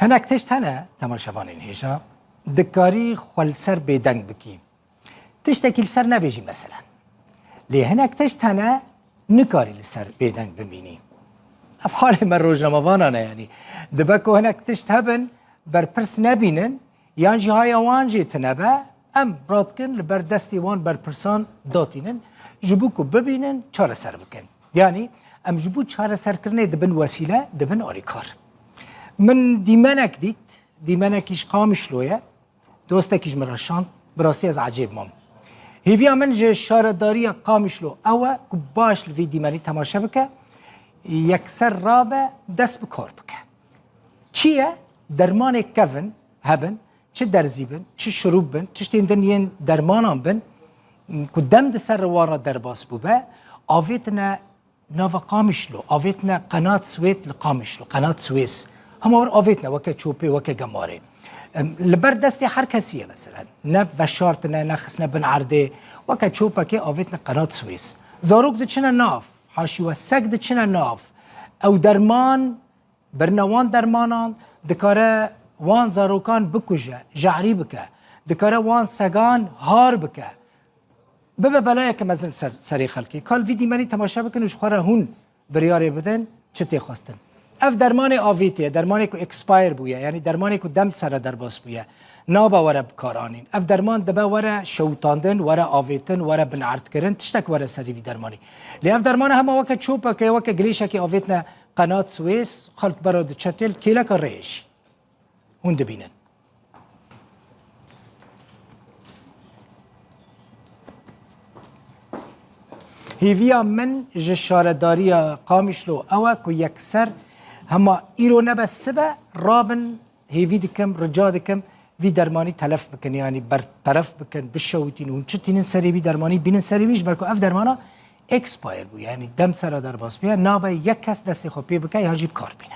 هناك تشت هنا تماشاوانين هيجا دكاري خلسر بيدنگ بكي تشتكي السر نبيجي مثلا ليه هناك تشت هنا نكاري السر بيدنگ بميني افحالي من روجنامافانا يعني دبكو هناك تشت هبن برپرس نبینن یانجی های وانجی تنبه ام برادکن لبر دستی وان برپرسان داتینن جبو کو ببینن چاره سر بکن یعنی ام جبو چاره سر کرنه دبن وسیله دبن آریکار من دیمنک دیمنکیش قامش لویه دوستکیش مرشان براسی از عجیب مام هیویا من جه شارداری قامش لو اوه که باش لفی دیمنی تماشا بکه یکسر رابه دست بکار بکه چیه؟ درمان کفن هبن چه درزی بن چه شروب بن چه دنین درمانان بن کدام دسر وارا درباس بوده آویتنا نوا قامشلو آویتنا قناة سويت لقامشلو قناة سويس هم اور آویتنا وکه چوپی وکه گماره لبر دستی هر کسیه مثلا نه وشارتنا نه خسنا بن عرده وکه چوپا که آویتنا قناة سويس زاروک دچنا ناف حاشی و سگ دچنا ناف او درمان برنوان درمانان دکاره وان زاروکان بکوجه جعری بکه دکاره وان سگان هار بکه ببه بلایه که مزن سری خلکی کال ویدی منی تماشا بکن وش خوره هون بریاره بدن چه تی خواستن اف درمان آویتیه درمانی که اکسپایر بویه یعنی درمانی که دم سر درباس بویه نابا وره بکارانین اف درمان دبه وره شوتاندن وره آویتن وره بنعرد کرن تشتک وره سری وی درمانی لی اف درمان همه وکه چوپا که وکه گلیشه که آویتنه قناة سويس خلق برود تشتل كيلك الريش هون دبينن هيفيا من جشارداريا قامشلو أوا كو يكسر هما إيرو نبس سبا رابن هيفي دكم رجا دكم في درماني تلف بكن يعني برطرف بكن بالشوتين ونشتين سري في درماني بين سري بيش بركو اف درمانا اکسپایر بود یعنی دم سر در باز بیه نابه یک کس دستی خوب پی بکه یا جیب کار بینه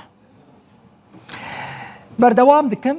بردوام دکم